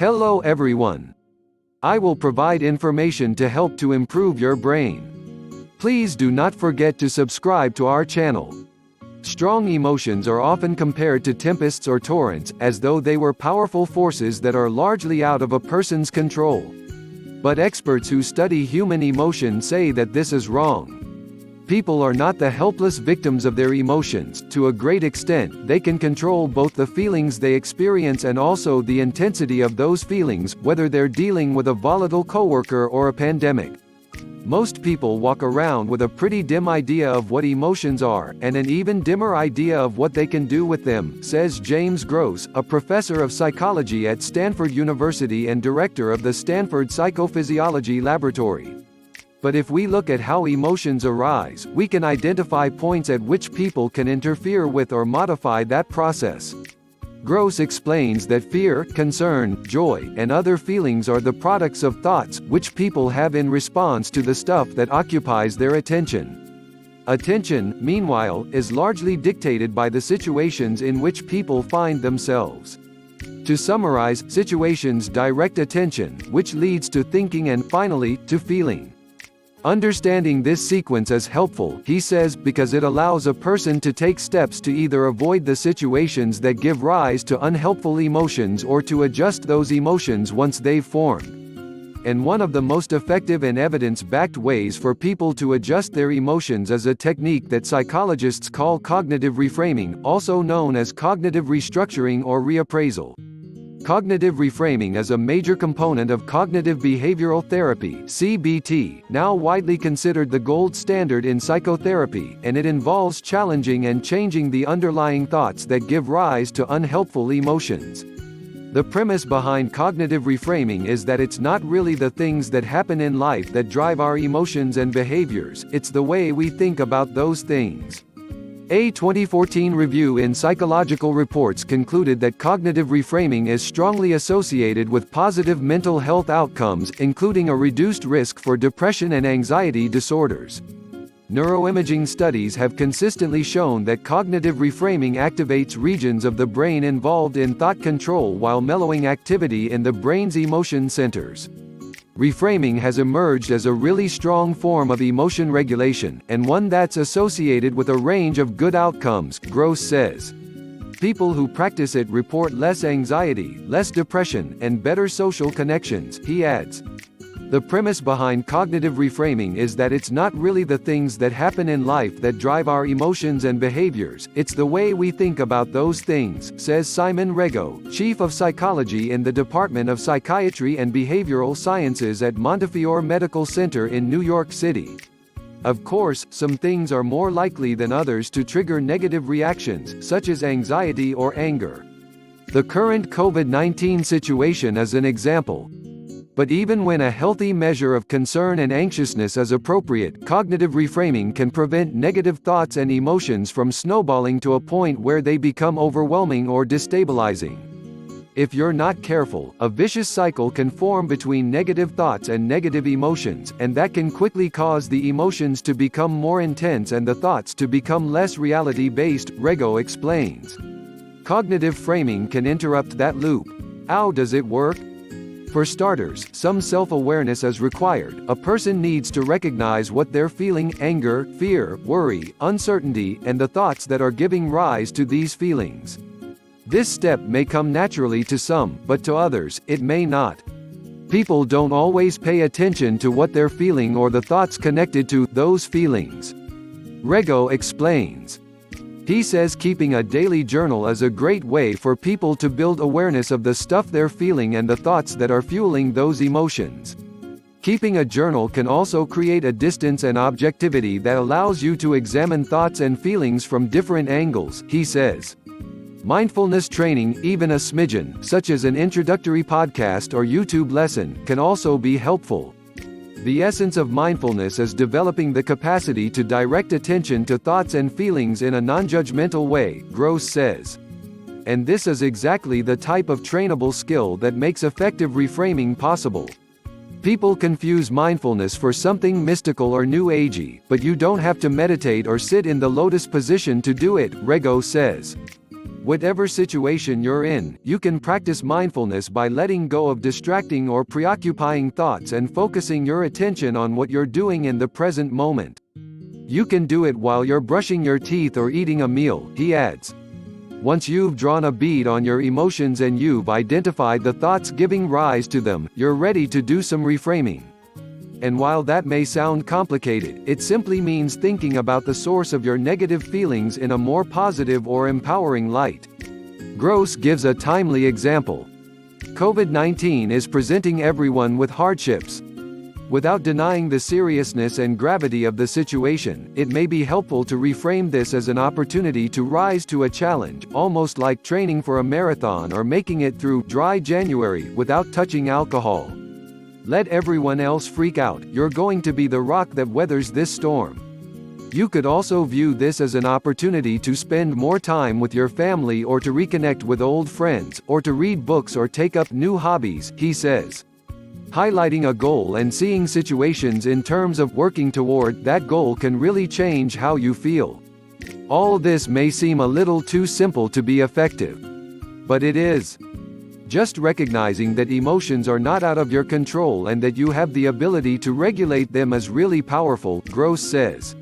Hello everyone. I will provide information to help to improve your brain. Please do not forget to subscribe to our channel. Strong emotions are often compared to tempests or torrents, as though they were powerful forces that are largely out of a person's control. But experts who study human emotion say that this is wrong. People are not the helpless victims of their emotions. To a great extent, they can control both the feelings they experience and also the intensity of those feelings, whether they're dealing with a volatile coworker or a pandemic. Most people walk around with a pretty dim idea of what emotions are, and an even dimmer idea of what they can do with them, says James Gross, a professor of psychology at Stanford University and director of the Stanford Psychophysiology Laboratory. But if we look at how emotions arise, we can identify points at which people can interfere with or modify that process. Gross explains that fear, concern, joy, and other feelings are the products of thoughts, which people have in response to the stuff that occupies their attention. Attention, meanwhile, is largely dictated by the situations in which people find themselves. To summarize, situations direct attention, which leads to thinking and, finally, to feeling. Understanding this sequence is helpful, he says, because it allows a person to take steps to either avoid the situations that give rise to unhelpful emotions or to adjust those emotions once they've formed. And one of the most effective and evidence-backed ways for people to adjust their emotions is a technique that psychologists call cognitive reframing, also known as cognitive restructuring or reappraisal. Cognitive reframing is a major component of cognitive behavioral therapy (CBT), now widely considered the gold standard in psychotherapy, and it involves challenging and changing the underlying thoughts that give rise to unhelpful emotions. The premise behind cognitive reframing is that it's not really the things that happen in life that drive our emotions and behaviors, it's the way we think about those things. A 2014 review in Psychological Reports concluded that cognitive reframing is strongly associated with positive mental health outcomes, including a reduced risk for depression and anxiety disorders. Neuroimaging studies have consistently shown that cognitive reframing activates regions of the brain involved in thought control while mellowing activity in the brain's emotion centers. Reframing has emerged as a really strong form of emotion regulation, and one that's associated with a range of good outcomes, Gross says. People who practice it report less anxiety, less depression, and better social connections, he adds. The premise behind cognitive reframing is that it's not really the things that happen in life that drive our emotions and behaviors, it's the way we think about those things, says Simon Rego, Chief of Psychology in the Department of Psychiatry and Behavioral Sciences at Montefiore Medical Center in New York City. Of course, some things are more likely than others to trigger negative reactions, such as anxiety or anger. The current COVID-19 situation is an example. But even when a healthy measure of concern and anxiousness is appropriate, cognitive reframing can prevent negative thoughts and emotions from snowballing to a point where they become overwhelming or destabilizing. If you're not careful, a vicious cycle can form between negative thoughts and negative emotions, and that can quickly cause the emotions to become more intense and the thoughts to become less reality-based, Rego explains. Cognitive framing can interrupt that loop. How does it work? For starters, some self-awareness is required. A person needs to recognize what they're feeling: anger, fear, worry, uncertainty, and the thoughts that are giving rise to these feelings. This step may come naturally to some, but to others, it may not. People don't always pay attention to what they're feeling or the thoughts connected to those feelings. Rego explains. He says keeping a daily journal is a great way for people to build awareness of the stuff they're feeling and the thoughts that are fueling those emotions. Keeping a journal can also create a distance and objectivity that allows you to examine thoughts and feelings from different angles, he says. Mindfulness training, even a smidgen, such as an introductory podcast or YouTube lesson, can also be helpful. The essence of mindfulness is developing the capacity to direct attention to thoughts and feelings in a non-judgmental way, Gross says. And this is exactly the type of trainable skill that makes effective reframing possible. People confuse mindfulness for something mystical or new agey, but you don't have to meditate or sit in the lotus position to do it, Rego says. Whatever situation you're in, you can practice mindfulness by letting go of distracting or preoccupying thoughts and focusing your attention on what you're doing in the present moment. You can do it while you're brushing your teeth or eating a meal, he adds. Once you've drawn a bead on your emotions and you've identified the thoughts giving rise to them, you're ready to do some reframing. And while that may sound complicated, it simply means thinking about the source of your negative feelings in a more positive or empowering light. Gross gives a timely example. COVID-19 is presenting everyone with hardships. Without denying the seriousness and gravity of the situation, it may be helpful to reframe this as an opportunity to rise to a challenge, almost like training for a marathon or making it through dry January without touching alcohol. Let everyone else freak out, you're going to be the rock that weathers this storm. You could also view this as an opportunity to spend more time with your family or to reconnect with old friends, or to read books or take up new hobbies, he says. Highlighting a goal and seeing situations in terms of working toward that goal can really change how you feel. All this may seem a little too simple to be effective. But it is. Just recognizing that emotions are not out of your control and that you have the ability to regulate them is really powerful, Gross says.